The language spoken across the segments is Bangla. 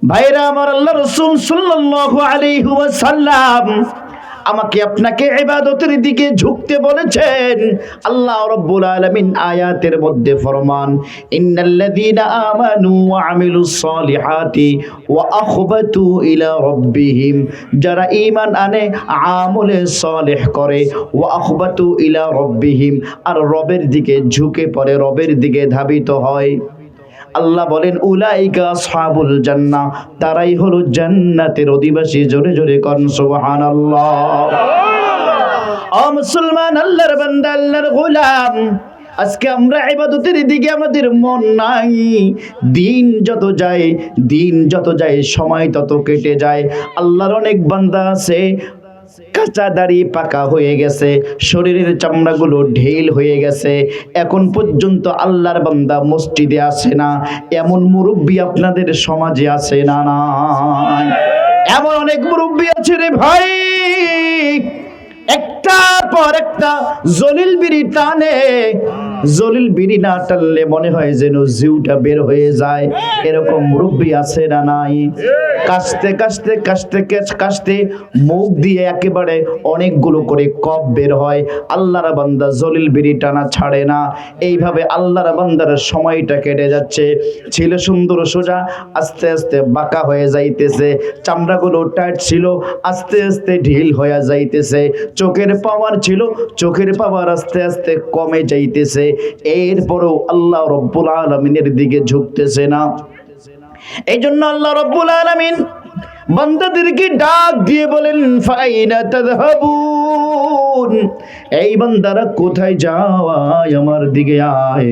ভাইরা আমার, আল্লাহ রাসূল সাল্লাল্লাহু আলাইহি ওয়াসাল্লাম আমাকে আপনাকে ইবাদতের দিকে ঝুঁকতে বলেছেন। আল্লাহ রাব্বুল আলামিন আয়াতের মধ্যে ফরমান, ইন্নাল্লাযীনা আমানু ওয়া আমিলুস সালিহাতি ওয়া আখবাতু ইলা রাব্বিহিম, যারা ঈমান আনে, আমলে সালেহ করে, ওয়া আখবাতু ইলা রাব্বিহিম, আর রবের দিকে ঝুঁকে পড়ে, রবের দিকে ধাবিত হয়। আল্লাহ বলেন, উলাইকা আসহাবুল জান্নাহ, তারাই হলো জান্নাতের অধিবাসী। জোরে জোরে কোন সুবহানাল্লাহ। ও মুসলমান, আল্লাহর বান্দা, আল্লাহর গোলাম, আজকে আমরা ইবাদতের দিকে আমাদের মন নাই। দিন যত যায় সময় তত কেটে যায়। আল্লাহর অনেক বান্দা আছে কাঁচা দাড়ি পাকা হয়ে গেছে, শরীরের চামড়াগুলো ঢিল হয়ে গেছে, এখন পর্যন্ত আল্লাহর বান্দা মসজিদে আসে না। এমন মুরব্বি আপনাদের সমাজে আছে না? নাই? এমন অনেক মুরব্বি আছে রে ভাই, একটার পর একটা জলিল বিড়ি টানে। জলিল বিড়ি না টানলে মনে হয় যেন জিউটা বের হয়ে যায়। এরকম মুরব্বি আছে না? নাই? কাশতে কাশতে কাশতে কাশতে মুখ দিয়ে একেবারে অনেকগুলো করে কফ বের হয়। আল্লাহর বান্দা জলিল বিড়ি টানা ছাড়ে না। এইভাবে আল্লাহর বান্দার সময়টা কেটে যাচ্ছে। ছিল সুন্দর সোজা, আস্তে আস্তে বাঁকা হয়ে যাইতেছে। চামড়াগুলো টাইট ছিল, আস্তে আস্তে ঢিল হয়ে যাইতেছে। চোখের পাওয়ার ছিল, চোখের পাওয়ার আস্তে আস্তে কমে যাইতেছে। এরপরেও আল্লাহ রব্বুল আলামিনের দিকে ঝুঁকতেছে না। এই জন্য আল্লাহ রব্বুল আলামিন বান্দাদেরকে ডাক দিয়ে বলেন, ফাইনা তাযহাবুন, এই বান্দারা কোথায় যাওয়ায়, আমার দিকে আয়।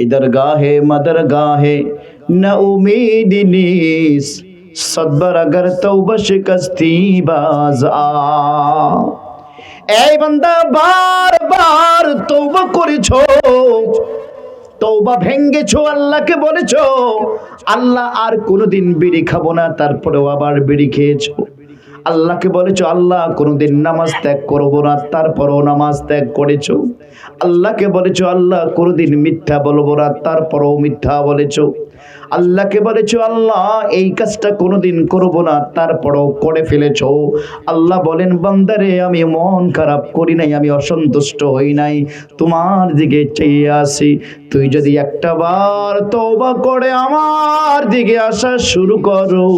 ইধর গাহে মদর গাহে না উম্মীদ নিস, সদবার अगर तौबा शिकस्ती बाज आ। এই বান্দা, বারবার তওবা করেছো, তওবা ভেঙ্গেছো, আল্লাহকে বলেছো আল্লাহ আর কোনোদিন বিড়ি খাবো না, তারপরেও আবার বিড়ি খেয়েছো। আল্লাহকে বলেছো আল্লাহ কোনোদিন নামাজ ত্যাগ করবো না, তারপরেও নামাজ ত্যাগ করেছো। আল্লাহকে বলেছো আল্লাহ কোনোদিন মিথ্যা বলবো না, তারপরেও মিথ্যা বলেছো। আল্লাহকে বলেছো আল্লাহ এই কাজটা কোনোদিন করবো না, তারপরেও করে ফেলেছো। আল্লাহ বলেন, বান্দারে আমি মন খারাপ করি নাই, আমি অসন্তুষ্ট হই নাই, তোমার দিকে চেয়ে আসি। তুই যদি একটা বার তওবা করে আমার দিকে আসা শুরু করো,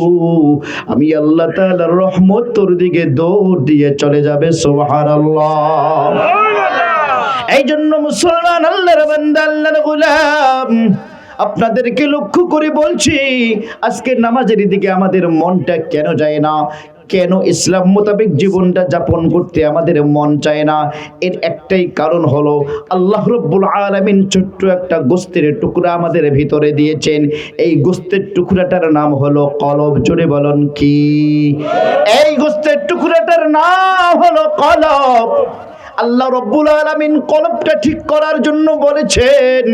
আমি আল্লাহ তাআলার রহমত তোর দিকে দৌড় দিয়ে চলে যাবে। সুবহানাল্লাহ। এই জন্য মুসলমান, আল্লাহর বান্দা, আল্লাহর গোলাম, আপনাদেরকে লক্ষ্য করে বলছি, আজকে নামাজের দিকে আমাদের মনটা কেন যায় না? কেন ইসলাম মোতাবেক জীবনটা যাপন করতে আমাদের মন চায় না? এর একটাই কারণ হলো, আল্লাহ রাব্বুল আলামিন ছোট্ট একটা গোস্তের টুকরা আমাদের ভিতরে দিয়েছেন। এই গোস্তের টুকরাটার নাম হলো কলব। জোরে বলুন কি? এই গোস্তের টুকরাটার নাম হলো কলব। আল্লাহ রাব্বুল আলামিন কলবটা ঠিক করার জন্য বলেছেন।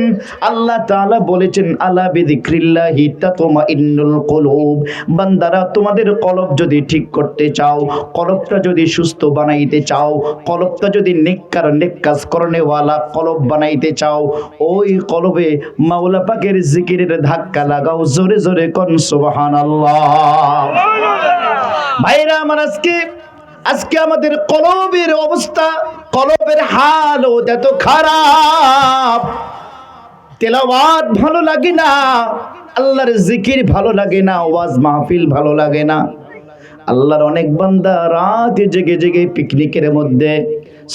আল্লাহ তাআলা বলেছেন, আলা বিযিক্রিল্লাহি তাতমাইন্নুল কুলুব। বান্দারা, তোমাদের কলব যদি ঠিক করতে চাও, কলবটা যদি সুস্থ বানাইতে চাও, কলবটা যদি নেককার নেক কাজ করনেওয়ালা কলব বানাইতে চাও, ওই কলবে মাওলা পাকের জিকিরের ধাক্কা লাগাও। জোরে জোরে কোন সুবহানাল্লাহ। ভাইরা আমার, আজকে আমাদের কলবের অবস্থা, কলবের হাল এত খারাপ। তেলাওয়াত ভালো লাগে না, আল্লাহর জিকির ভালো লাগে না, ওয়াজ মাহফিল ভালো লাগে না। আল্লাহর অনেক বান্দা রাতে জেগে জেগে পিকনিকের মধ্যে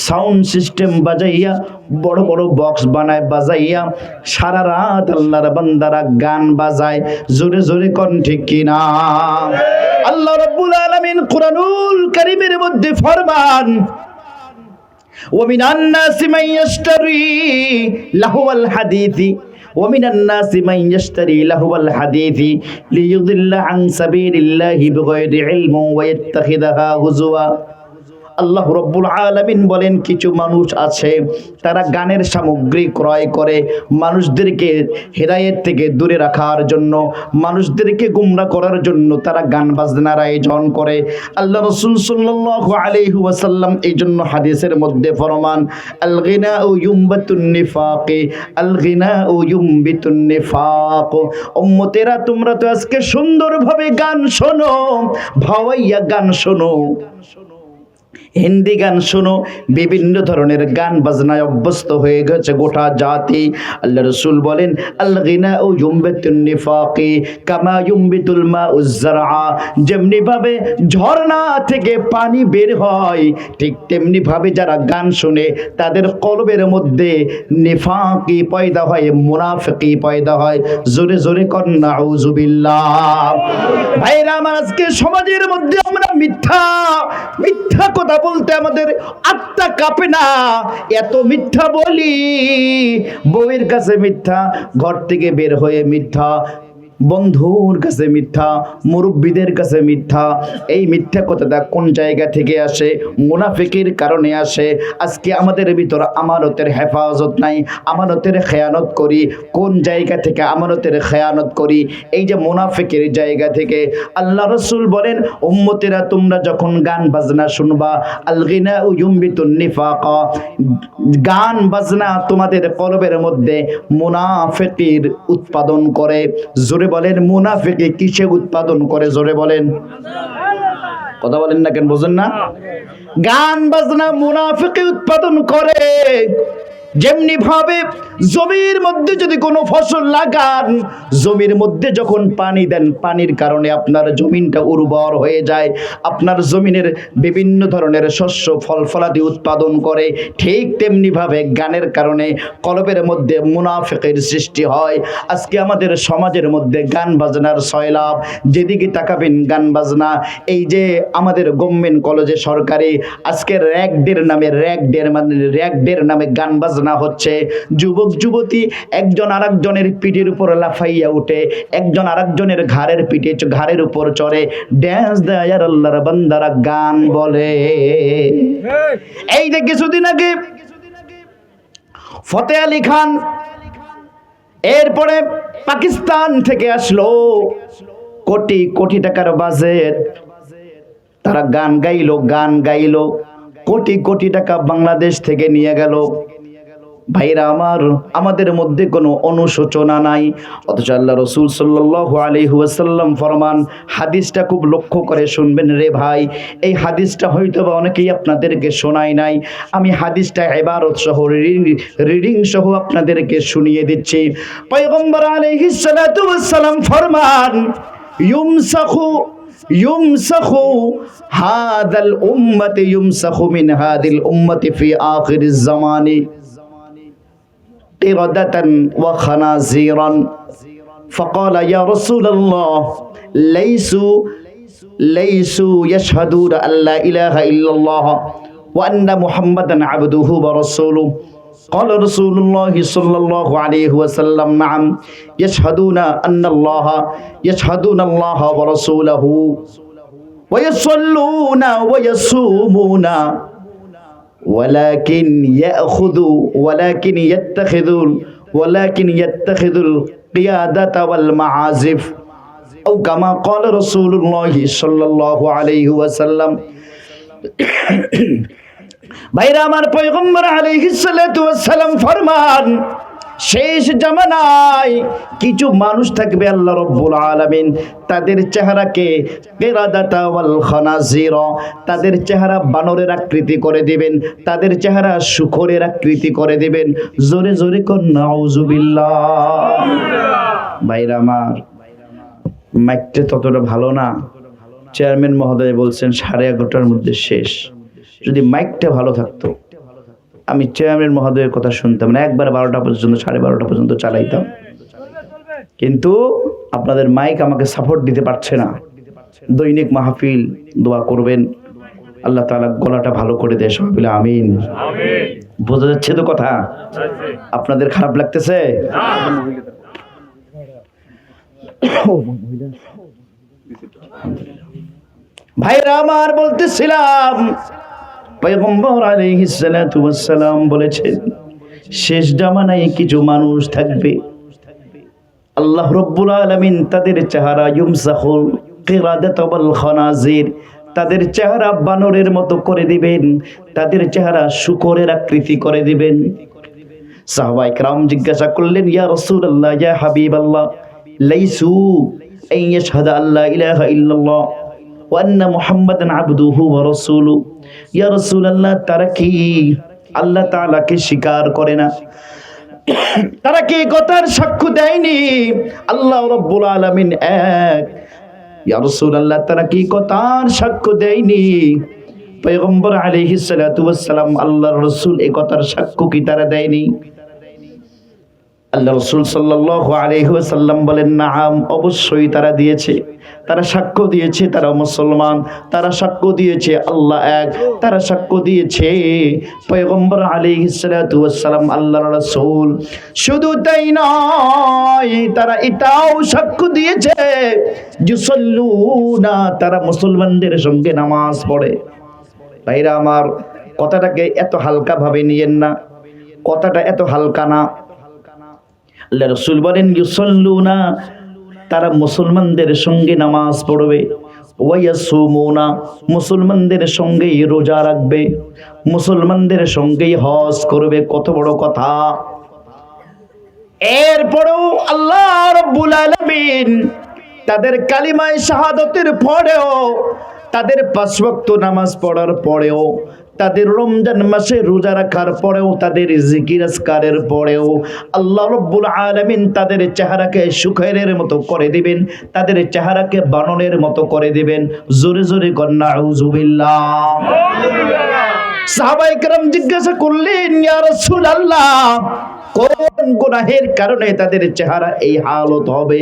সাউন্ড সিস্টেম বাজাইয়া, বড় বড় বক্স বানায় বাজাইয়া সারা রাত আল্লাহর বান্দারা গান বাজায়। জোরে জোরে কোন ঠিক কিনা? আল্লাহ রাব্বুল আলামিন কুরআনুল কারীমের মধ্যে ফরমান, ওয়ামিনান নাসি মান ইয়াশতারি লাহুয়াল হাদিসি ওয়ামিনান নাসি মান ইয়াশতারি লাহুয়াল হাদিসি লিইউদিল্লা আন সাবিলিল্লাহি বিগাইরি ইলমিন ওয়া ইয়াত্তাখিযাহা হুজুয়া। আল্লাহ রাব্বুল আলামিন বলেন কিছু মানুষ আছে তারা গানের সামগ্রী ক্রয় করে মানুষদেরকে হেদায়েত থেকে দূরে রাখার জন্য, মানুষদেরকে গুমরাহ করার জন্য তারা গান বাজনার আয়োজন করে। আল্লাহ রাসূল সাল্লাল্লাহু আলাইহি ওয়াসাল্লাম এই জন্য হাদিসের মধ্যে ফরমান, আল গিনাউ ইউমবাতুন নিফাক, আল গিনাউ ইউমবিতুন নিফাক। উম্মতেরা তোমরা তো আজকে সুন্দরভাবে গান শোনো, ভাওয়াইয়া গান শোনো, হিন্দি গান শোনো, বিভিন্ন ধরনের গান বাজনায় অভ্যস্ত হয়ে গেছে গোটা জাতি। আল্লাহ রাসূল বলেন, আল গিনাউ ইউমবিতুন নিফাকি কামা ইউমবিতুল মাউজ যারআ, যেমনি ভাবে ঝর্ণা থেকে পানি বের হয় ঠিক তেমনি ভাবে যারা গান শুনে তাদের কলবের মধ্যে নিফাকি পয়দা হয়, মুনাফিকি পয়দা হয়। জোরে জোরে কন নাউযুবিল্লাহ। ভাইরা আমার, আজকে সমাজের মধ্যে আমরা মিথ্যা মিথ্যা কথা বলতে আমাদের আত্মা কাঁপে না, এত মিথ্যা বলি। বউয়ের কাছে মিথ্যা, ঘর থেকে বের হয়ে মিথ্যা, বন্ধুর কাছে মিথ্যা, মুরব্বীদের কাছে মিথ্যা। এই মিথ্যা কথাটা কোন জায়গা থেকে আসে? মুনাফিকের কারণে আসে। আজকে আমাদের ভিতর আমানতের হেফাজত নাই, আমানতের খেয়ানত করি। কোন জায়গা থেকে আমানতের খেয়ানত করি? এই যে মুনাফিকের জায়গা থেকে। আল্লাহ রাসূল বলেন, উম্মতেরা তোমরা যখন গান বাজনা শুনবা, আল গিনাউ ইউমবিতুন নিফাক, গান বাজনা তোমাদের কলবের মধ্যে মুনাফিকের উৎপাদন করে। জোরে বলেন, মুনাফিকে কিসে উৎপাদন করে? জোরে বলেন, কথা বলেন না কেন, বোঝেন না? গান বাজনা মুনাফিকে উৎপাদন করে। যেমনি ভাবে জমির মধ্যে যদি কোনো ফসল লাগান, জমির মধ্যে যখন পানি দেন, পানির কারণে আপনার জমিনটা উর্বর হয়ে যায়, আপনার জমিনের বিভিন্ন ধরনের শস্য ফল ফলাদি উৎপাদন করে। ঠিক তেমনি ভাবে গানের কারণে কলবের মধ্যে মুনাফিকের সৃষ্টি হয়। আজকে আমাদের সমাজের মধ্যে গান বাজনার সয়লাভ, যেদিকে তাকাবেন গান বাজনা। এই যে আমাদের গভর্নমেন্ট কলেজে সরকারি আজকে র্যাগডের নামে গান বাজনা হচ্ছে। যুবক যুবতী একজন আরেকজনের পিঠের উপর লাফাইয়া উঠে, একজন আরেকজনের ঘাড়ের উপর চড়ে ড্যান্স দেয় আর আল্লাহর বান্দারা গান বলে। এই যে কিছুদিন আগে ফতে আলী খান, এরপরে পাকিস্তান থেকে আসলো, কোটি কোটি টাকার বাজেট, তারা গান গাইলো, কোটি কোটি টাকা বাংলাদেশ থেকে নিয়ে গেল। ভাইরা আমার, আমাদের মধ্যে কোনো অনুশোচনা নাই, অথচ আল্লাহ রাসূল সাল্লাল্লাহু আলাইহি ওয়াসাল্লাম ফরমান, হাদিসটা খুব লক্ষ্য করে শুনবেন রে ভাই। এই হাদিসটা হয়তো বা অনেকেই আপনাদেরকে শোনাই নাই, আমি হাদিসটা ইবারত সহ রিডিং সহ আপনাদেরকে শুনিয়ে দিচ্ছি। পয়গম্বর আলাইহিস সালাতু ওয়াস সালাম ফরমান, ইউমসাখু হাদাল উম্মতি ইউমসাখু মিন হাদিল উম্মতি ফি আখিরিজ Zamani qiradatan wa khanaziran faqala ya rasulullah laysu yashhaduna an la ilaha illallah wa anna muhammadan abduhu wa rasuluhu qala rasulullah sallallahu alayhi wa sallam na'am yashhaduna anna allaha wa rasuluhu wa yusalluna wa yasumuna ولكن يتخذ القيادة والمعازف أو كما قال رسول الله صلى الله عليه وسلم। ভাইরা আমার, পয়গম্বর আলাইহিস সালাতু ওয়াস সালাম ফরমান, শেষ জামানায় কিছু মানুষ থাকবে, আল্লাহ রাব্বুল আলামিন তাদের চেহারাকে কিরাদাতা ওয়াল খানাজিরা, তাদের চেহারা বানরের আকৃতি করে দিবেন, তাদের চেহারা শূকরের আকৃতি করে দিবেন। জোরে জোরে কোন নাউযুবিল্লাহ। ভাইরা আমার, মাইকটা ততটা ভালো না। চেয়ারম্যান মহোদয় বলছেন 11:30টার মধ্যে শেষ। যদি মাইকটা ভালো থাকতো আমি চেয়ারম্যান মহোদয়ের কথা শুনতাম না, একবার 12টা পর্যন্ত 12:30 পর্যন্ত চালাইতাম। কিন্তু আপনাদের মাইক আমাকে সাপোর্ট দিতে পারছে না। দৈনিক মাহফিল, দোয়া করবেন আল্লাহ তাআলা গলাটা ভালো করে দেয়। সবাই বলে আমিন। বোঝা যাচ্ছে তো কথা? আপনাদের খারাপ লাগতেছে? ভাইরা আমার, বলতেছিলাম পয়গম্বর আলাইহিস সালাতু ওয়াস সালাম বলেছেন, শেষ জামানায় কিছু মানুষ থাকবে, আল্লাহ রাব্বুল আলামিন তাদের চেহারা ইউমসাহুল কিরাদাত ওয়াল খানাজির, তাদের চেহারা বানরের মতো করে দিবেন, তাদের চেহারা শূকরের আকৃতি করে দিবেন। সাহাবায়ে কেরাম জিজ্ঞাসা করলেন, ইয়া রাসূলুল্লাহ, ইয়া হাবিবাল্লাহ, লাইসু আন ইয়াশহাদা আল্লা ইলাহা ইল্লাল্লাহ ওয়া আন্না মুহাম্মাদান আবদুহু ওয়া রাসূলুহু, ইয়া রাসূলুল্লাহ, তারা কি আল্লাহ তাআলাকে স্বীকার করে না? তারা কি কথার সাক্ষ্য দেয়নি আল্লাহ রাব্বুল আলামিন এক? ইয়া রাসূলুল্লাহ, তারা কি কথার সাক্ষ্য দেয়নি? পয়গম্বর আলাইহিস সালাতু ওয়াস সালাম, আল্লাহর রাসূল, এই কথার সাক্ষ্য কি তারা দেয়নি? আল্লাহ রাসূল সাল্লাল্লাহু আলাইহি ওয়াসাল্লাম বলেন, নাআম, অবশ্যই তারা দিয়েছে। তারা সাক্ষ্য দিয়েছে তারা মুসলমান, তারা সাক্ষ্য দিয়েছে আল্লাহ এক, তারা সাক্ষ্য দিয়েছে পয়গম্বর আলাইহিস সালাতু ওয়াস সালাম আল্লাহর রাসূল। শুধু তাই নয়, তারা এটাও সাক্ষ্য দিয়েছে ইউসাল্লুনা, তারা মুসলমানদের সঙ্গে নামাজ পড়ে। ভাইরা আমার, কথাটাকে এত হালকা ভাবে নিয়েন না, কথাটা এত হালকা না। আল্লাহ রাসূল বলেন ইউসাল্লুনা, তারা মুসলমানদের সঙ্গে নামাজ পড়বে, ওয়ায়াসুমুনা, মুসলমানদের সঙ্গেই রোজা রাখবে, মুসলমানদের সঙ্গেই হজ করবে। কত বড় কথা! এরপরেও আল্লাহ রাব্বুল আলামিন তাদের কালিমায়ে শাহাদাতের পরেও, তাদের 5 ওয়াক্ত নামাজ পড়ার পরেও, তাদের রমজান মাসে রোজা রাখার পরেও, তাদের জিকির আজকারের পরেও আল্লাহ রাব্বুল আলামিন তাদের চেহারাকে শুকরের মতো করে দিবেন, তাদের চেহারাকে বানরের মতো করে দিবেন। জোরে জোরে কন্যা আউযুবিল্লাহ। সাহাবায়ে কেরাম জিজ্ঞাসা করলেন, ইয়া রাসূলুল্লাহ, কোন গুনাহের কারণে তাদের চেহারা এই হালত হবে?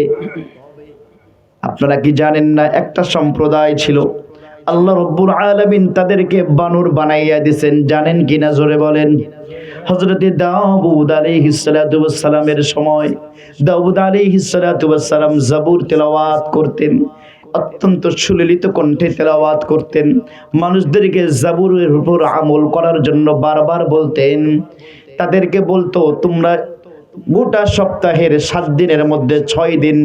আপনারা কি জানেন না, একটা সম্প্রদায় ছিল, আল্লাহ রাব্বুল আলামিন তাদেরকে বানর বানাইয়া দিয়েছেন। জানেন কিনা জোরে বলেন? হযরতে দাউদ আলাইহিস সালাতু ওয়াস সালামের সময় দাউদ আলাইহিস সালাতু ওয়াস সালাম জাবুর তেলাওয়াত করতেন, অত্যন্ত সুললিত কণ্ঠে তেলাওয়াত করতেন। মানুষদেরকে জাবুরের উপর আমল করার জন্য বারবার বলতেন। তাদেরকে বলতো, তোমরা গোটা সপ্তাহের 7 দিনের মধ্যে 6 দিন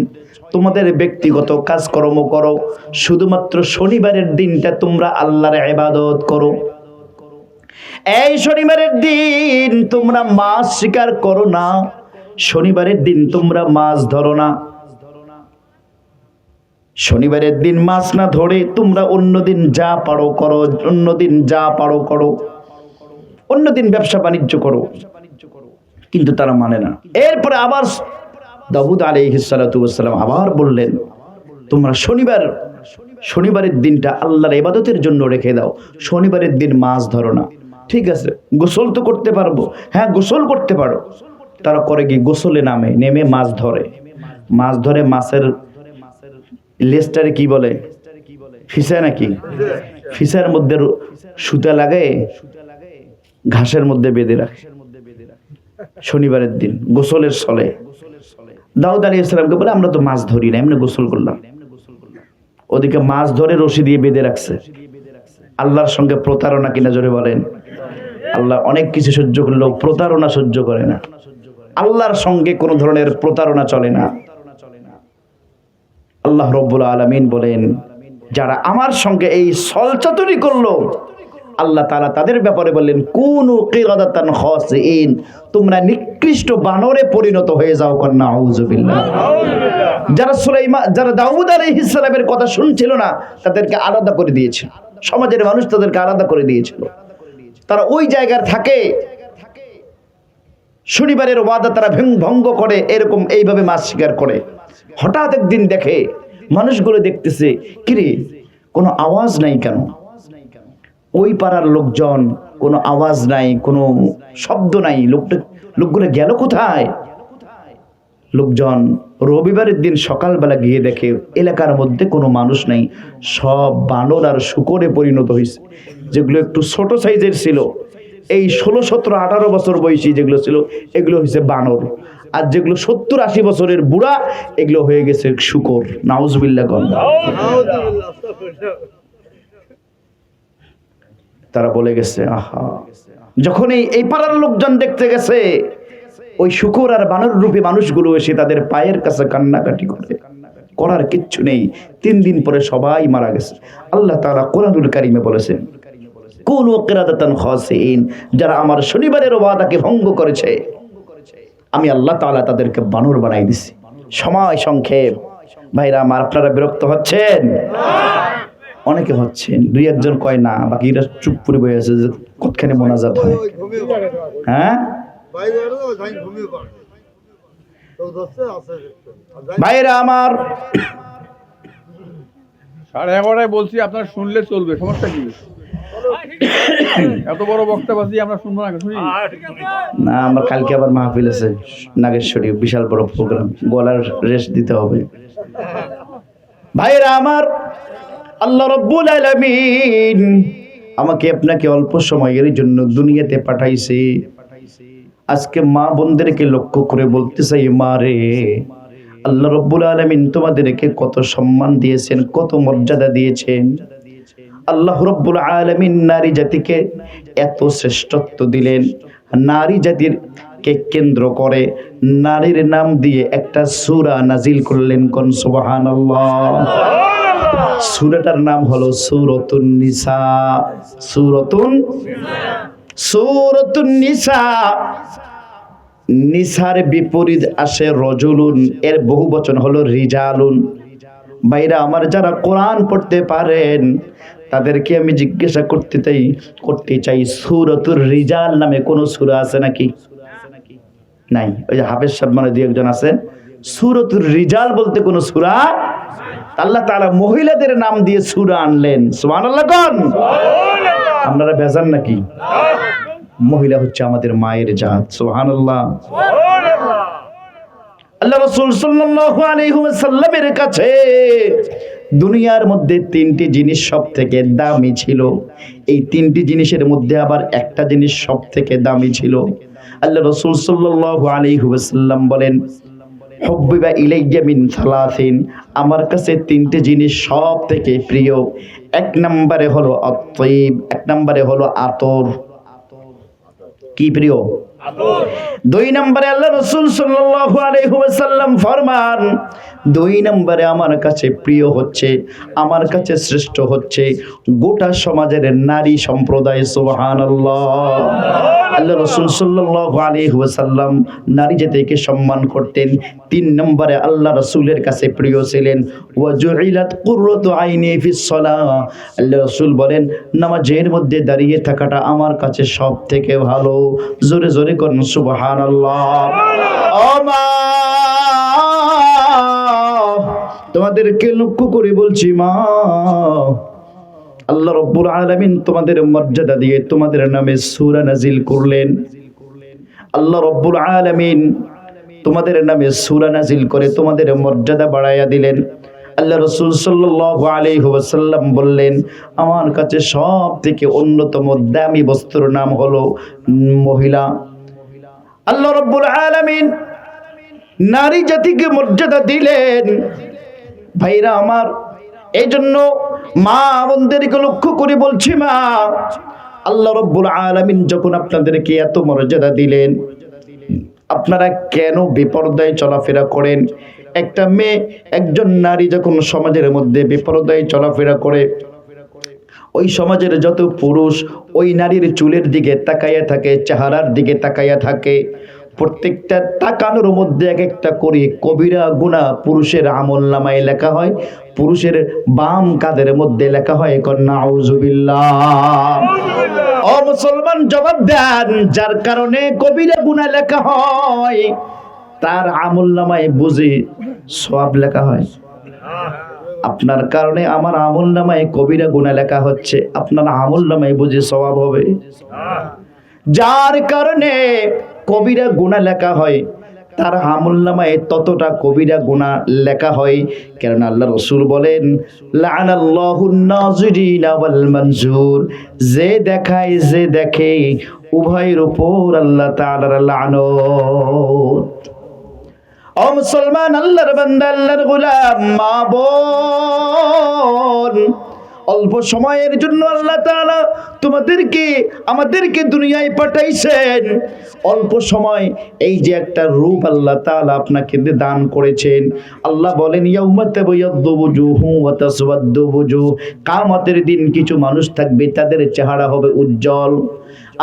তোমাদের ব্যক্তিগত কাজকর্ম করো, শুধুমাত্র শনিবারের দিনটা তোমরা আল্লাহর ইবাদত করো। এই শনিবারের দিন তোমরা মাছ শিকার করো না, শনিবারের দিন তোমরা মাছ ধরো না। শনিবারের দিন মাছ না ধরে তোমরা অন্যদিন যা পারো করো, অন্যদিন যা পারো করো, অন্যদিন ব্যবসা বাণিজ্য করো। কিন্তু তারা মানে না। এরপরে আবার দাউদ আলাইহিস সালাতু ওয়াস সালাম আবার বললেন, তোমরা শনিবারের দিনটা আল্লাহর ইবাদতের জন্য রেখে দাও, শনিবারের দিন মাছ ধরো না। ঠিক আছে, গোসল তো করতে পারবো, হ্যাঁ গোসল করতে পারো। তারা করে কি, গোসলে নেমে মাছ ধরে। মাছের লেজটারে কি বলে, ফিসা নাকি? ফিসার মধ্যে সুতা লাগায় ঘাসের মধ্যে বেঁধে রাখে শনিবারের দিন গোসলের ছলে। দাউদ আলাইহিস সালামকে বলে, আমরা তো মাছ ধরি না, এমনি গোসল করলাম। ওদিকে মাছ ধরে রশি দিয়ে বেঁধে রাখছে। আল্লাহর সঙ্গে প্রতারণা কিনা জোরে বলেন? আল্লাহ অনেক কিছু সহ্য করলেও প্রতারণা সহ্য করে না। আল্লাহর সঙ্গে কোনো ধরনের প্রতারণা চলে না। আল্লাহ রাব্বুল আলামিন বলেন, যারা আমার সঙ্গে এই ছলচাতুরি করলো, আল্লাহ তাআলা তাদের ব্যাপারে বললেন, কুনু কিরাদাতান খাসিইন, তোমরা নিকৃষ্ট বানরে পরিণত হয়ে যাও। কন্না আউযুবিল্লাহ। যারা দাউদ আলাইহিস সালামের কথা শুনছিল না, তাদেরকে আলাদা করে দিয়েছে, সমাজের মানুষ তাদেরকে আলাদা করে দিয়েছিল। তারা ওই জায়গায় থাকে, শনিবারের ওয়াদা তারা ভঙ্গ করে, এরকম এইভাবে মাছ শিকার করে। হঠাৎ একদিন দেখে, মানুষগুলো দেখতেছে, কিরে কোনো আওয়াজ নাই কেন? ওই পাড়ার লোকজন, কোনো আওয়াজ নাই, কোনো শব্দ নাই, লোকগুলো গেল কোথায়? লোকজন রবিবারের দিন সকালবেলা গিয়ে দেখে এলাকার মধ্যে কোনো মানুষ নাই, সব বানর আর শূকরে পরিণত হয়েছে। যেগুলো একটু ছোট সাইজের ছিল, এই 16, 17, 18 বছর বয়সী যেগুলো ছিল, এগুলো হয়েছে বানর। আর যেগুলো 70, 80 বছরের বুড়া, এগুলো হয়ে গেছে শূকর। নাউজুবিল্লাহ। তারা বলে গেছে আহা, যখন এই পাড়ার লোকজন দেখতে গেছে, ওই শুকর আর বানর রূপী মানুষগুলো এসে তাদের পায়ের কাছে কান্নাকাটি করে, করার কিচ্ছু নেই। 3 দিন পরে সবাই মারা গেছে। আল্লাহ তাআলা কোরআনুল কারীমে বলেছেন, কুনু কিরাদাতান খাসিইন, যারা আমার শনিবারের ওয়াদাকে ভঙ্গ করেছে, আমি আল্লাহ তাআলা তাদেরকে বানর বানাই দিছি। সময় সংক্ষেপ ভাইরা আমার, আপনারা বিরক্ত হচ্ছেন? অনেকে হচ্ছেন, 2-1 কয় না, বাকিরা চুপ করে বসে আছে যে কতখানি মোনাজাত হয়। হ্যাঁ ভাইরা আমার, 11:30 বলছি, আপনার শুনলে চলবে, সমস্যা কি? এত বড় বক্তব্য আমরা শুনবো না, শুনি না, আমার কালকে আবার মাহফিল আছে নাগেশ্বরী, বিশাল বড় প্রোগ্রাম, গলার রেস্ট দিতে হবে। ভাইরা আমার, আল্লাহ রাব্বুল আলামিন আমাকে আপনাকে অল্প সময়ের জন্য দুনিয়াতে পাঠাইছে। আজকে মা বোনদেরকে লক্ষ্য করে বলতে চাই, মা রে, আল্লাহ রাব্বুল আলামিন তোমাদেরকে কত সম্মান দিয়েছেন, কত মর্যাদা দিয়েছেন। আল্লাহ রাব্বুল আলামিন নারী জাতিকে এত শ্রেষ্ঠত্ব দিলেন, নারী জাতির কে কেন্দ্র করে নারীর নাম দিয়ে একটা সূরা নাজিল করলেন। কোন সুবহানাল্লাহ। সূরাটার নাম হলো সূরাতুন নিসা। সূরাতুন নিসা। নিসার বিপরীত আসে রজুলুন, এর বহুবচন হলো রিজালুন। ভাইরা আমার, যারা কোরআন পড়তে পারেন তাদেরকে আমি জিজ্ঞাসা করতে চাই, সূরাতুর রিজাল নামে কোন সূরা আছে নাকি? নাই। ওই যে হাফেজ সাহেব মানে 2-1 আছেন, সূরাতুর রিজাল বলতে কোন সূরা? আল্লাহ তাআলা মহিলাদের নাম দিয়ে সূরা আনলেন। সুবহানাল্লাহ কোন? আপনারা বেজান নাকি? মহিলা হচ্ছে আমাদের মায়ের জাত। সুবহানাল্লাহ। আল্লাহ রাসূল সাল্লাল্লাহু আলাইহি ওয়াসাল্লামের কাছে দুনিয়ার মধ্যে 3টি জিনিস সবথেকে দামি ছিল। এই 3টি জিনিসের মধ্যে আবার একটা জিনিস সবথেকে দামি ছিল। আল্লাহ রাসূল সাল্লাল্লাহু আলাইহি ওয়াসাল্লাম বলেন, হুব্বিবা ইলাইয়া মিন সালাসিন, আমার কাছে 3টি জিনিস সবথেকে প্রিয়। 1 নম্বরে হলো আত-তাইব, 1 নম্বরে হলো আতর। কি প্রিয়? আতর। 2 নম্বরে আল্লাহ রাসূল সাল্লাল্লাহু আলাইহি ওয়াসাল্লাম ফরমান, 2 নম্বরে আমার কাছে প্রিয় হচ্ছে, আমার কাছে শ্রেষ্ঠ হচ্ছে গোটা সমাজের নারী সম্প্রদায়। সুবহানাল্লাহ। আল্লাহ রাসূল সাল্লাল্লাহু আলাইহি ওয়াসাল্লাম নারী জাতিকে সম্মান করতেন। 3 নম্বরে আল্লাহ রাসূলের কাছে প্রিয় ছিলেন ওয়াজুইলাত কুররাতু আইনি ফিস সালাহ। আল্লাহ রাসূল বলেন, নামাজের মধ্যে দাঁড়িয়ে থাকাটা আমার কাছে সবথেকে ভালো। জোরে জোরে করুন সুবহানাল্লাহ। ও মা, তোমাদেরকে লক্ষ্য করে বলছি মা, আল্লাহ রাব্বুল আলামিন তোমাদের মর্যাদা দিয়ে তোমাদের নামে সূরা নাজিল করলেন। আল্লাহ রাব্বুল আলামিন তোমাদের নামে সূরা নাজিল করে তোমাদের মর্যাদা বাড়াইয়া দিলেন। আল্লাহ রাসূল সাল্লাল্লাহু আলাইহি ওয়াসাল্লাম বললেন, আমার কাছে সবথেকে অন্যতম দামি বস্তুর নাম হলো মহিলা। আল্লাহ রাব্বুল আলামিন নারী জাতিকে মর্যাদা দিলেন। ভাইরা আমার, এই জন্য মা বোনদেরকে লক্ষ্য করে বলছি মা, আল্লাহ রাব্বুল আলামিন যখন আপনাদেরকে এত মর্যাদা দিলেন, আপনারা কেন বেপরদায় চলাফেরা করেন? একটা মেয়ে, একজন নারী যখন সমাজের মধ্যে বেপরদায় চলাফেরা করে, ওই সমাজের যত পুরুষ ওই নারীর চুলের দিকে তাকাইয়া থাকে, চেহারার দিকে তাকাইয়া থাকে। প্রত্যেকটা তাকানোর মধ্যে এক একটা করে কবিরা গুনাহ পুরুষের আমলনামায় লেখা হয়। পুরুষের বাম কাঁধের মধ্যে লেখা হয় নাউজুবিল্লাহ। ও মুসলমান, জবাব দেন, যার কারণে কবিরা গুনাহ লেখা হয় তার আমলনামায় বুঝি সওয়াব লেখা হয়। আপনার কারণে আমার আমলনামায় কবিরা গুনাহ লেখা হচ্ছে, আপনার আমলনামায় বুঝি সওয়াব হবে? যার কারণে কবিরা গুনাহ লেখা হয় তার আমলনামায় ততটা কবিরা গুনাহ লেখা হয়। কারণ আল্লাহ রাসূল বলেন, লাআনাল্লাহুন নাযিরিনা ওয়াল মানজুর, যে দেখায় যে দেখে উভয়ের উপর আল্লাহ তাআলার লানত। ও মুসলমান, আল্লাহর বান্দা, আল্লাহর গোলাম, মা বোন, ও অল্প সময়ের জন্য আল্লাহ তাআলা তোমাদেরকে আমাদেরকে দুনিয়ায় পাঠাইছেন। অল্প সময় এই যে একটা রূপ আল্লাহ তাআলা আপনাকে দান করেছেন। আল্লাহ বলেন ইয়াউমা তাবায়াদ্দু বুজুহু ওয়া তাসওয়াদ্দু বুজুহ, কিয়ামতের দিন কিছু মানুষ থাকবে তাদের চেহারা হবে উজ্জ্বল,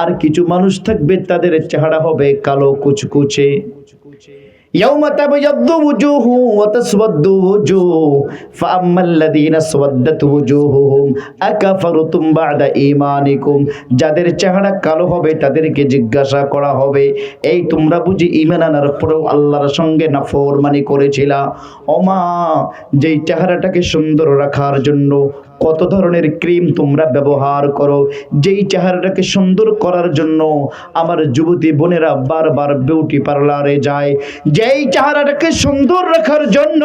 আর কিছু মানুষ থাকবে তাদের চেহারা হবে কালো কুচকুচে। ইয়াউমা তাবায়াদ্দু বুজুহু ওয়া তাসওয়াদ্দু বুজুহ ফাআম্মাল্লাযীনা আসওয়াদ্দাত বুজুহুহুম আকাফারতুম বা'দা ঈমানিকুম, যাদের চেহারা কালো হবে তাদেরকে জিজ্ঞাসা করা হবে, এই তোমরা বুঝি ঈমান আনার পরেও আল্লাহর সঙ্গে নাফরমানি করেছিলা? ওমা, যেই চেহারাটাকে সুন্দর রাখার জন্য কত ধরনের ক্রিম তোমরা ব্যবহার করো, যেই চেহারাটাকে সুন্দর করার জন্য আমার যুবতী বোনেরা বারবার বিউটি পার্লারে যায়, যেই চেহারাটাকে সুন্দর রাখার জন্য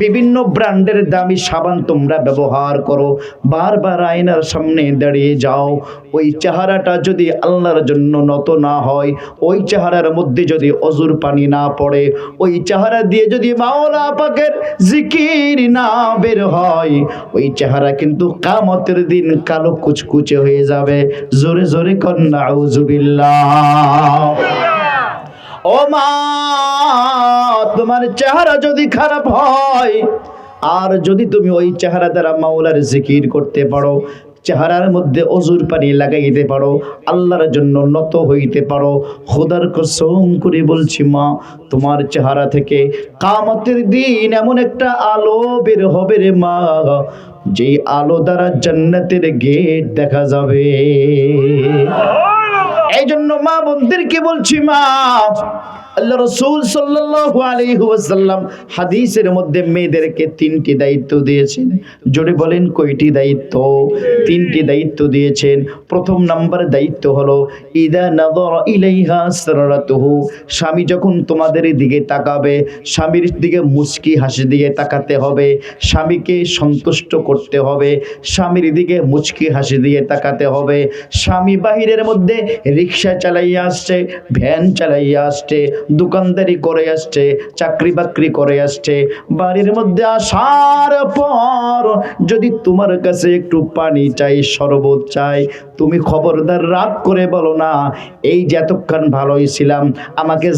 বিভিন্ন ব্র্যান্ডের দামি সাবান তোমরা ব্যবহার করো, বারবার আয়নার সামনে দাঁড়িয়ে যাও, ওই চেহারাটা যদি আল্লাহর জন্য নত না হয়, ওই চেহারার মধ্যে যদি অজুর পানি না পড়ে, ওই চেহারা দিয়ে যদি মাওলা পাকের জিকির না বের হয়, ওই চেহারা কিন্তু কিয়ামতের দিন কালো কুচকুচে হয়ে যাবে। জোরে জোরে কন্না আউযুবিল্লাহ। ও মা, তোমার চেহারা যদি খারাপ হয়, আর যদি তুমি ওই চেহারা দ্বারা মাওলার জিকির করতে পারো, চেহারার মধ্যে অজুর পানি লাগাইতে পারো, আল্লাহর জন্য নত হইতে পারো, খোদার কসম করে বলছি মা, তোমার চেহারা থেকে কিয়ামতের দিন এমন একটা আলো বের হবে রে মা, যেই আলো দ্বারা জান্নাতের গেট দেখা যাবে। এই জন্য মা বোনদেরকে বলছি, মা, আল্লাহ রাসূল সাল্লাল্লাহু আলাইহি ওয়াসাল্লাম হাদিসের মধ্যে মেয়েদেরকে 3টি দায়িত্ব দিয়েছেন। জোরে বলেন কয়টি দায়িত্ব? 3টি দায়িত্ব দিয়েছেন। প্রথম নাম্বার দায়িত্ব হলো ইদা নাযারা ইলাইহা সারারাতুহু, স্বামী যখন তোমাদের দিকে তাকাবে, স্বামীর দিকে মুচকি হাসি দিয়ে তাকাতে হবে, স্বামীকে সন্তুষ্ট করতে হবে, স্বামীর দিকে মুচকি হাসি দিয়ে তাকাতে হবে। স্বামী বাহিরের মধ্যে রিকশা চালাইয়া আসছে, ভ্যান চালাইয়া আসছে, দোকানদারি করে আসছে, চাকরি বাকরি করে আসছে, বাড়ির মধ্যে আসার পর যদি তোমার কাছে একটু পানি চাই, শরবত চাই, তুমি খবরদার রাগ করে বলো না, এই যে এতক্ষণ ভালোই ছিলাম, আমাকে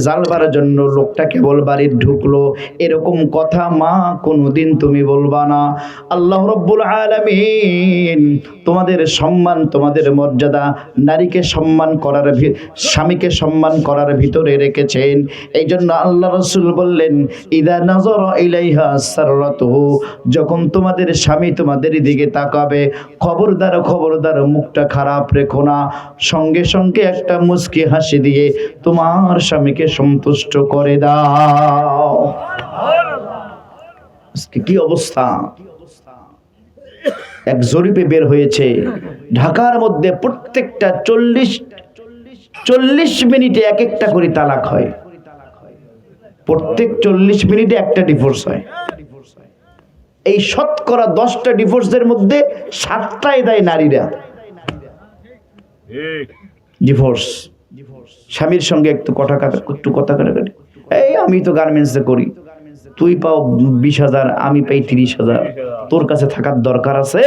জালবার জন্য লোকটা কেবল বাড়ির ঢুকলো, এরকম কথা মা কোনোদিন তুমি বলবা না। আল্লাহ রাব্বুল আলামিন তোমাদের সম্মান, তোমাদের মর্যাদা, নারীকে সম্মান করার, স্বামীকে সম্মান করার ভিতরে রেখেছেন। এই জন্য আল্লাহ রাসূল বললেন ইদা নাযারা ইলাইহা সাররাতুহু, যখন তোমাদের স্বামী তোমাদের দিকে তাকাবে, খবরদার মুখটা খারাপ রেখো না, সঙ্গে সঙ্গে একটা মুচকি হাসি দিয়ে তোমার স্বামীকে সন্তুষ্ট করে দাও। আজকে কি অবস্থা! এক জরিপে বের হয়েছে, ঢাকার মধ্যে প্রত্যেকটা 40 মিনিটে এক একটা করে তালাক হয়, প্রত্যেক 40 মিনিটে একটা ডিভোর্স হয়। এই শতকরা 10টা ডিভোর্সের মধ্যে 7টাই দেয় নারীরা। ডিভোর্স, স্বামীর সঙ্গে একটু কথা কাটাকাটি, এই আমি তো গার্মেন্টসে করি, তুই পাও 20,000, আমি পাই 30,000, তোর কাছে থাকার দরকার আছে?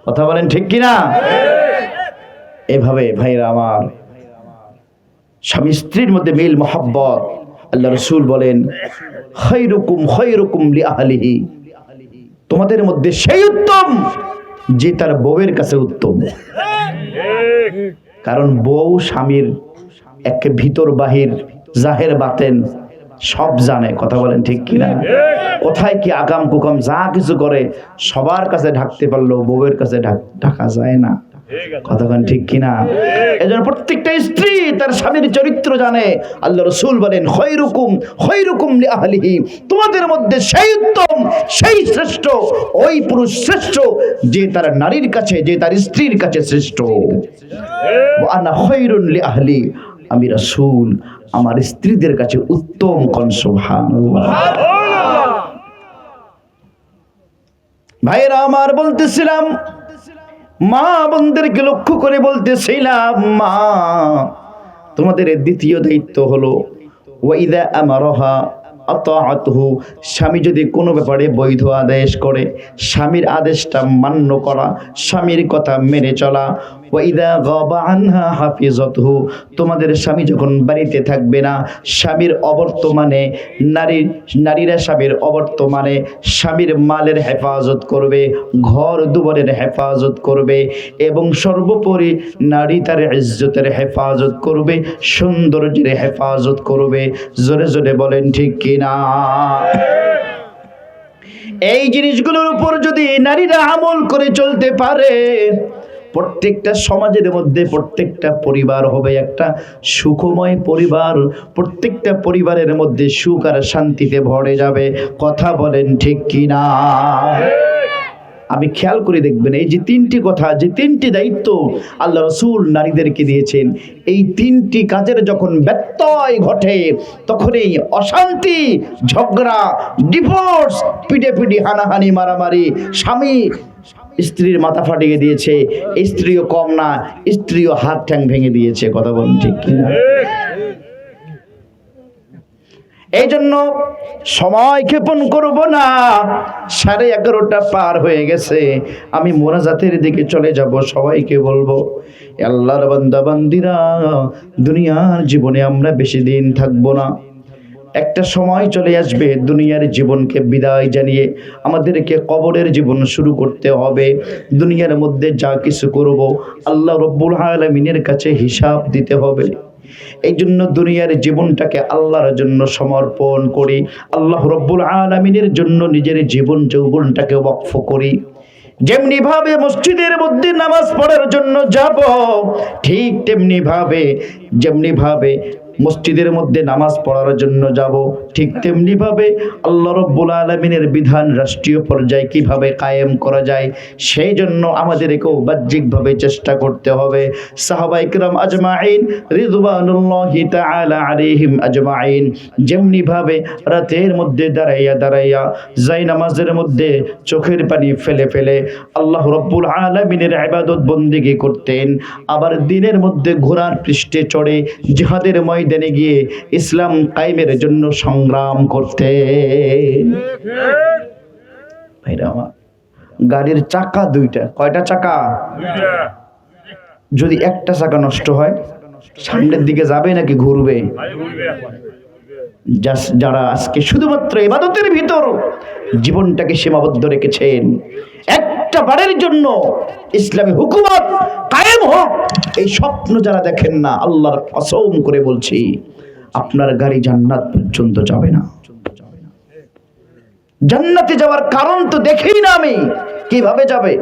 কথা বলেন ঠিক কিনা? এভাবে ভাইরা আমার, স্বামী স্ত্রীর মধ্যে মিল মহব্বত। আল্লাহ রাসূল বলেন খায়রুকুম লিআহলিহি, তোমাদের মধ্যে সেই উত্তম যে তার বউয়ের কাছে উত্তম। কারণ বউ স্বামীর একে ভিতর বাহির, জাহের বাতেন সব জানে। কথা বলেন ঠিক কিনা? কোথায় কি আগাম কুকাম যা কিছু করে সবার কাছে ঢাকতে পারলেও বউয়ের কাছে ঢাকা যায় না। কথা বলেন ঠিক কিনা? এজন্য প্রত্যেকটা স্ত্রী তার স্বামীর চরিত্র জানে। আল্লাহ রাসূল বলেন খায়রুকুম লিআহলিহি, তোমাদের মধ্যে সেই উত্তম, সেই শ্রেষ্ঠ, ওই পুরুষ শ্রেষ্ঠ যে তার নারীর কাছে, যে তার স্ত্রীর কাছে শ্রেষ্ঠ। ওয়া আনা খায়রুন লিআহলি, আমি রাসূল আমার স্ত্রীদের কাছে উত্তম। কোন সুবহানাল্লাহ। ভাইরা আমার, বলতেছিলাম মা বোনদেরকে লক্ষ্য করে বলতেছিলাম, মা তোমাদের দ্বিতীয় দায়িত্ব হলো ওয়াইদা আমারাহা আতাআতুহু, স্বামী যদি কোনো ব্যাপারে বৈধ আদেশ করে স্বামীর আদেশটা মান্য করা, স্বামীর কথা মেনে চলা। ওয়া ইযা গাবা আনহা হাফিজাতুহু, তোমাদের স্বামী যখন বাড়িতে থাকবে না, স্বামীর অবর্তমানে নারীরা স্বামীর অবর্তমানে স্বামীর মালের হেফাজত করবে, ঘর দুয়ারের হেফাজত করবে এবং সর্বোপরি নারী তার ইজ্জতের হেফাজত করবে, সৌন্দর্যের হেফাজত করবে। জোরে জোরে বলেন ঠিক কিনা? এই জিনিসগুলোর উপর যদি নারীরা আমল করে চলতে পারে, প্রত্যেকটা সমাজের মধ্যে প্রত্যেকটা পরিবার হবে একটা সুখময় পরিবার, প্রত্যেকটা পরিবারের মধ্যে সুখ আর শান্তিতে ভরে যাবে। কথা বলেন ঠিক কিনা? আমি খেয়াল করে দেখবেন, এই যে তিনটি কথা, যে তিনটি দায়িত্ব আল্লাহ রাসূল নারীদেরকে দিয়েছেন, এই তিনটি কাজের যখন ব্যত্যয় ঘটে তখনই অশান্তি, ঝগড়া, ডিভোর্স, পিটাপিটি, হানাহানি, মারামারি, স্বামী স্ত্রীর মাথা ফাটিয়ে দিয়েছে, স্ত্রীও কম না, স্ত্রীও হাত ঠ্যাং ভেঙে দিয়েছে। কথা বলুন ঠিক কিনা? এই জন্য সময় ক্ষেপণ করব না, 11:30 পার হয়ে গেছে। আমি মোনাজাতের দিকে চলে যাব। সবাইকে বলবো, আল্লাহর বান্দা বান্দিরা, দুনিয়ার জীবনে আমরা বেশি দিন থাকবো না। একটা সময় চলে আসবে, দুনিয়ার জীবনকে বিদায় জানিয়ে আমাদেরকে কবরের জীবন শুরু করতে হবে। দুনিয়ার মধ্যে যা কিছু করব আল্লাহ রব্বুল আলামিনের কাছে হিসাব দিতে হবে। এই জন্য দুনিয়ার জীবনটাকে আল্লাহর জন্য সমর্পণ করি, আল্লাহ রব্বুল আলামিনের জন্য নিজের জীবন যৌবনটাকে ওয়াকফ করি। যেমনি ভাবে মসজিদের মধ্যে নামাজ পড়ার জন্য যাব, ঠিক তেমনি ভাবে, যেমনি ভাবে মসজিদের মধ্যে নামাজ পড়ার জন্য যাব, ঠিক তেমনি ভাবে আল্লাহ রাব্বুল আলামিনের বিধান রাষ্ট্রীয় পর্যায়ে কিভাবে কায়েম করা যায় সেই জন্য আমাদেরকেও বাহ্যিকভাবে চেষ্টা করতে হবে। সাহাবায়ে কিরাম আজমাইন রিদওয়ানুল্লাহি তাআলা আলাইহিম আজমাইন যেমনি ভাবে রাতের মধ্যে দাঁড়াইয়া যাই নামাজের মধ্যে চোখের পানি ফেলে ফেলে আল্লাহ রাব্বুল আলামিনের ইবাদত বন্দেগী করতেন, আবার দিনের মধ্যে ঘোড়ার পৃষ্ঠে চড়ে জিহাদের ময়দানে গিয়ে ইসলাম কায়েমের জন্য সংগ্রাম করতেন। ভাইরা আমার, গাড়ির চাকা দুইটা, কয়টা চাকা? যদি একটা চাকা নষ্ট হয় সামনের দিকে যাবে নাকি ঘুরবে? যারা আজকে শুধুমাত্র ইবাদতের ভিতর জীবনটাকে সীমাবদ্ধ রেখেছেন, একটা বারের জন্য ইসলামী হুকুমত কায়েম হোক এই স্বপ্ন যারা দেখেন না, আল্লাহর কসম করে বলছি আপনার গাড়ি জান্নাত পর্যন্ত যাবে না। জান্নাতে যাওয়ার কারণ তো দেখেই না আমি, কিভাবে যাবে?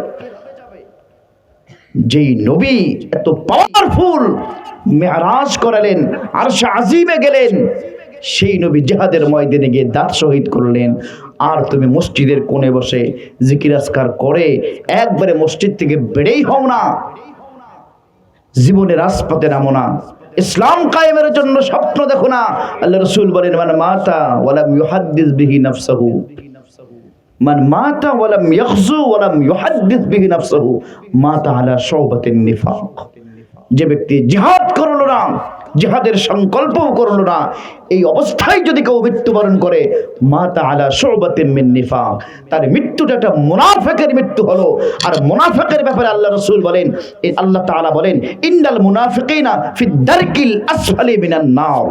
যেই নবী এত পাওয়ারফুল মেরাজ করালেন, আরশে আজিমে গেলেন, সেই নবী জিহাদের ময়দানে গিয়ে দাঁত শহীদ করলেন। আর তুমি মসজিদের কোণে বসে জিকির আজকার করে একবারে মসজিদ থেকে বেড়েই হও না, জীবনের রাজপথে নামো না, ইসলাম কায়েমের জন্য স্বপ্ন দেখো না। আল্লাহ রাসূল বলেন, মান মাতা ওয়ালাম ইউহাদ্দিস বিহি নাফসাহু, মান মাতা ওয়ালাম ইয়াখজু ওয়ালাম ইউহাদ্দিস বিহি নাফসাহু মাতা আলা শুবাতিন নিফাক। যে ব্যক্তি জিহাদ করলো না, জিহাদের সংকল্পও করলো না, এই অবস্থায় যদি কেউ মৃত্যুবরণ করে, মাতা আলা শুবাতিন মিন নিফাক, তার মৃত্যুটা একটা মুনাফিকের মৃত্যু হলো। আর মুনাফিকের ব্যাপারে আল্লাহ রাসূল বলেন, আল্লাহ তাআলা বলেন, ইন্নাল মুনাফিকিনা ফি দারকিল আসফালি মিনান নার।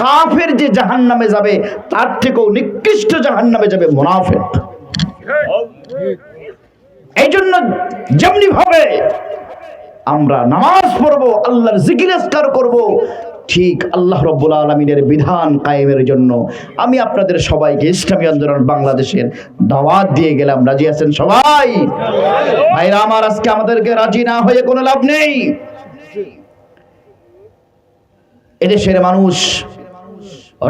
কাফের যে জাহান্নামে যাবে তার থেকেও নিকৃষ্ট জাহান্নামে যাবে মুনাফিক। এই জন্য যেমনি ভাবে আমরা নামাজ পড়বো, আল্লাহর জিকির আজকার করব, ঠিক আল্লাহ রাব্বুল আলামিনের বিধান কায়েমের জন্য আমি আপনাদের সবাইকে ইসলামী আন্দোলন বাংলাদেশের দাওয়াত দিয়ে গেলাম। রাজি আছেন সবাই? ভাইরা আমার, আজকে আমাদেরকে রাজি না হয়ে কোনো লাভ নেই। এদেশের মানুষ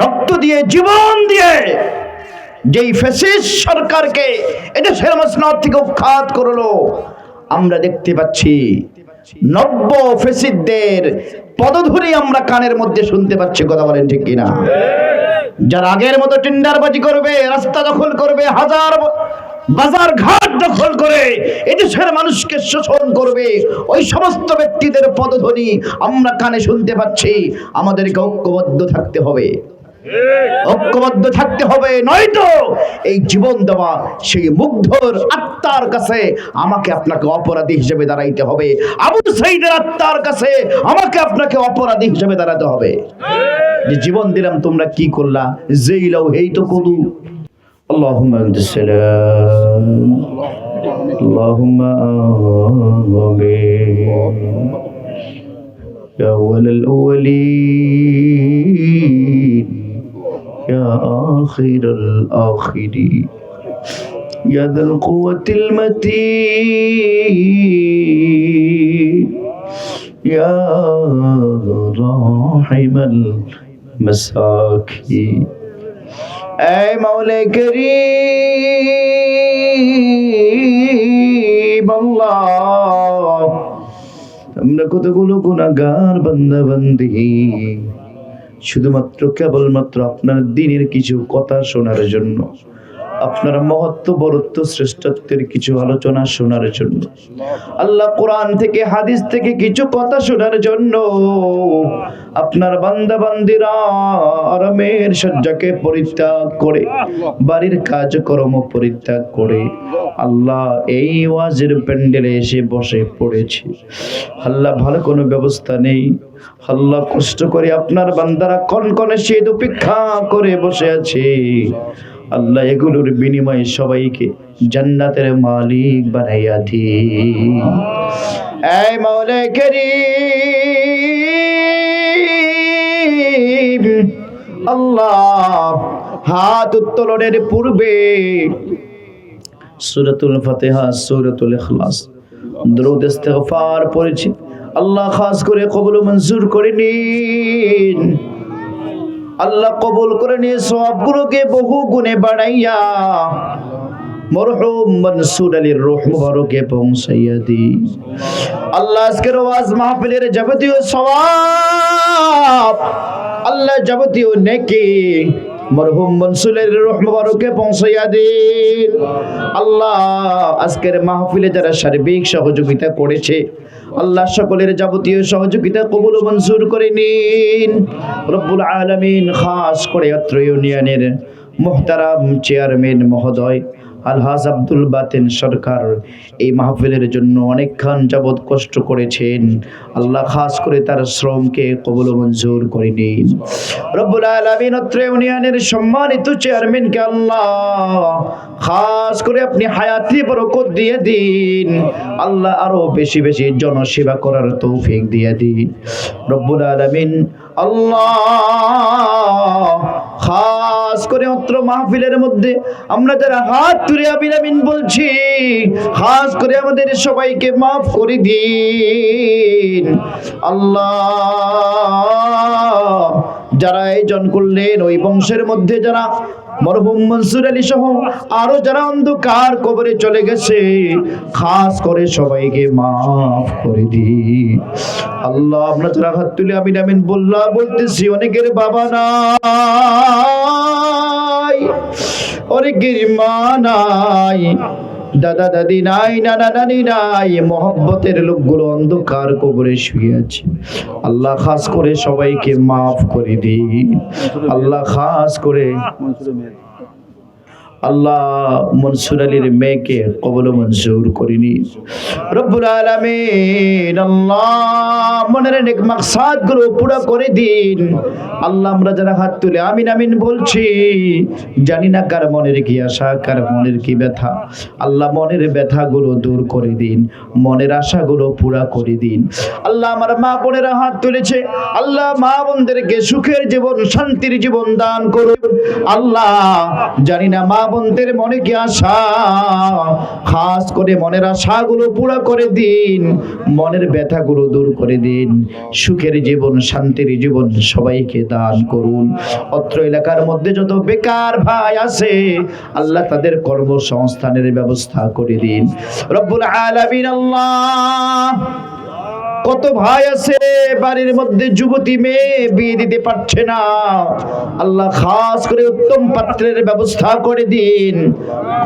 রক্ত দিয়ে, জীবন দিয়ে যেই ফ্যাসিস্ট সরকারকে এদেশের মসনদ থেকে উৎখাত করলো, আমরা দেখতে পাচ্ছি নব্য ফ্যাসিস্টদের পদধূলি আমরা কানের মধ্যে শুনতে পাচ্ছি। কথা বলেন ঠিক কিনা? যারা আগের মতো টেন্ডারবাজি করবে, রাস্তা দখল করবে, হাজার বাজার ঘাট দখল করে এদেশের মানুষকে শোষণ করবে, ওই সমস্ত ব্যক্তিদের পদধ্বনি আমরা কানে শুনতে পাচ্ছি। আমাদেরকে ঐক্যবদ্ধ থাকতে হবে। ঐক্যবদ্ধ থাকতে হবে, নয়তো এই জীবন দেওয়া সেই মুগ্ধর আত্মার কাছে আমাকে আপনাকে অপরাধী হিসেবে দাঁড়াইতে হবে। আবু সাঈদের আত্মার কাছে আমাকে আপনাকে অপরাধী হিসেবে দাঁড়াতে হবে। যে জীবন দিলাম তোমরা কি করলা, যেই লাও হেই তো কদু। আল্লাহুম্মা আনতাস সালাম আল্লাহুম্মা আমিন ইয়া আউয়ালাল আউয়ালিন يا آخر الآخرين يا ذا القوة المتين يا راحم المساكين اے مولا کریم আল্লাহ, আমরা কতগুলো গুনাহগার বান্দা বান্দি শুধুমাত্র কেবলমাত্র আপনার দ্বীনের কিছু কথা শোনার জন্য, আপনার মহত্ব বরত্ব শ্রেষ্ঠত্বের কিছু আলোচনা শোনার জন্য, আল্লাহ কোরআন থেকে হাদিস থেকে কিছু কথা শোনার জন্য আপনার বান্দা বান্দিরা আরামের শয্যাকে পরিত্যাগ করে, বাড়ির কাজকর্ম পরিত্যাগ করে আল্লাহ এই ওয়াজের প্যান্ডেলে এসে বসে পড়েছে। আল্লাহ ভালো কোনো ব্যবস্থা নেই, আল্লাহ কষ্ট করে আপনার বান্দারা কনকনে শীত উপেক্ষা করে বসে আছে। আল্লাহ এগুলোর বিনিময়ে সবাইকে জান্নাতের মালিক বানাইয়া দিন। এই মাওলা কারীম আল্লাহ, হাত উত্তোলনের পূর্বে সূরাতুল ফাতিহা, সূরাতুল ইখলাস, দরুদ ইস্তিগফার পড়েছি। আল্লাহ খাস করে কবুল ও মঞ্জুর করে নিন। আল্লাহ কবুল করে নিয়ে সওয়াবগুলোকে বহু গুণে বাড়াইয়া মরহুম মনসুর আলীর রূহ মুবারকে পৌঁছাইয়া দিন। আল্লাহ আজকের ওয়াজ মাহফিলের যাবতীয় সওয়াব, আল্লাহ যাবতীয় নেকি মরহুম মনসুরের রূহ মুবারকে পৌঁছাইয়া দিন। আল্লাহ আজকের মাহফিলে যারা সার্বিক সহযোগিতা করেছে আল্লাহ সকলের যাবতীয় সহযোগিতা কবুল ও মঞ্জুর করে নিন রব্বুল আলামিন। খাস করে অত্র ইউনিয়নের মুহতারাম চেয়ারম্যান মহোদয় আলহাজ আব্দুল বাতেন সরকার এই মাহফিলের জন্য অনেকক্ষণ যাবৎ কষ্ট করেছেন। আল্লাহ খাস করে তার শ্রমকে কবুল ও মঞ্জুর করে নিন রব্বুল আলামিন। অত্র ইউনিয়নের সম্মানিত চেয়ারম্যানকে আল্লাহ খাস করে আপনি হায়াতে বরকত দিয়ে দিন। আল্লাহ আরো বেশি বেশি জনসেবা করার তৌফিক দিয়ে দিন রব্বুল আলামিন। আল্লাহ খাস করে অত্র মাহফিলের মধ্যে আমরা যারা হাত তুলে আমিন আমিন বলছি, খাস করে আমাদের সবাইকে মাফ করে দিন আল্লাহ। যারা আয়োজন করলেন ওই বংশের মধ্যে যারা মরহুম মনসুর আলী সহ আরো যারা অন্ধকার কবরে চলে গেছে, খাস করে সবাইকে মাফ করে দিন আল্লাহ। আমরা যারা হাত তুলে আমিন আমিন বলতেছি, অনেকের বাবা নাই, অনেকের মা নাই, দাদা দাদি নাই, নানা নানি নাই, মহব্বতের লোকগুলো অন্ধকার কবরে শুয়ে আছে। আল্লাহ খাস করে সবাইকে মাফ করে দিন আল্লাহ। খাস করে আল্লাহ মনসুর আলীর মেয়েকে কবুল ও মঞ্জুর করে নিন রব্বুল আলামিন। আল্লাহ মনের নেক মাকসাদগুলো পুরো করে দিন আল্লাহ। আমরা যারা হাত তুলে আমিন আমিন বলছি, জানি না কার মনের কি আশা, কার মনের কি ব্যথা। আল্লাহ মনের ব্যথাগুলো দূর করে দিন, মনের আশাগুলো পুরা করে দিন আল্লাহ। আমার মা বোনেরা হাত তুলেছে, আল্লাহ মা বোনদেরকে সুখের জীবন, শান্তির জীবন দান করুন আল্লাহ। জানি না মা বোনদের মনে কি আশা, খাস করে মনের আশাগুলো পুরা করে দিন, মনের ব্যথাগুলো দূর করে দিন, সুখের জীবন, শান্তির জীবন সবাইকে দান করুন। অত্র এলাকার মধ্যে যত বেকার ভাই আছে আল্লাহ তাদের কর্মসংস্থানের ব্যবস্থা করে দিন রব্বুল আলামিন। আল্লাহ কত ভাই আছে বাড়ির মধ্যে যুবতী মেয়ে বিয়ে দিতে পারছে না, আল্লাহ খাস করে উত্তম পাত্রের ব্যবস্থা করে দিন।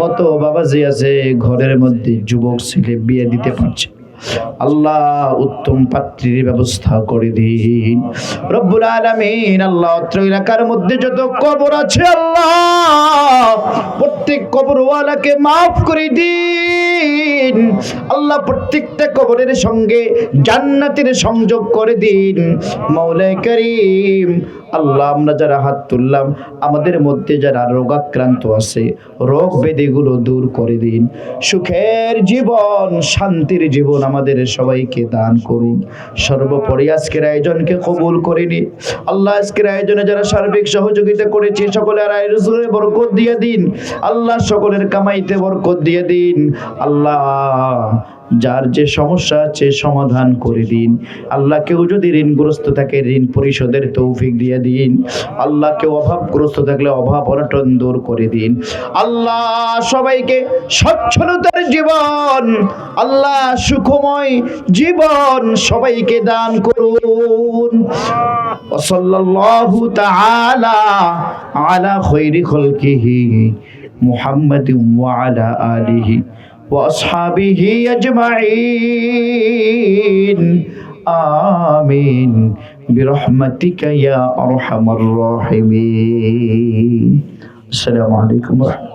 কত বাবাজি আছে ঘরের মধ্যে যুবক ছেলে বিয়ে দিতে পারছে, আল্লাহ উত্তম পাত্রীর ব্যবস্থা করে দিন রব্বুল আলামিন। আল্লাহ অত্র এলাকার মধ্যে যত কবর আছে আল্লাহ প্রত্যেক কবরওয়ালাকে মাফ করে দিন আল্লাহ। প্রত্যেকটা কবরের সঙ্গে জান্নাতের সংযোগ করে দিন মাওলা কারীম। আল্লাহ আমরা যারা হাত তুললাম আমাদের মধ্যে যারা রোগাক্রান্ত আছে রোগ ব্যাধিগুলো দূর করে দিন। সুখের জীবন শান্তির জীবন আমাদের সবাইকে দান করুন। সর্বোপরি আজকের আয়োজনকে কবুল করে নিন আল্লাহ। আজকের আয়োজনে যারা সার্বিক সহযোগিতা করেছে সকলের আয়োজনে বরকত দিয়ে দিন আল্লাহ। সকলের কামাইতে বরকত দিয়ে দিন আল্লাহ। যার যে সমস্যা আছে সমাধান করে দিন আল্লাহ। কেউ যদি ঋণগ্রস্ত থাকে ঋণ পরিশোধের তৌফিক দিয়ে দিন আল্লাহ। কেউ অভাবগ্রস্ত থাকলে অভাব অনটন দূর করে দিন আল্লাহ। সবাইকে সচ্ছলতার জীবন আল্লাহ, সুখময় জীবন সবাইকে দান করুন। সাল্লাল্লাহু তাআলা আলা খায়রি খালকিহি মুহাম্মাদিন ওয়া আলা আলিহি وأصحابه أجمعين آمين برحمتك يا أرحم الراحمين. السلام عليكم ورحمة الله.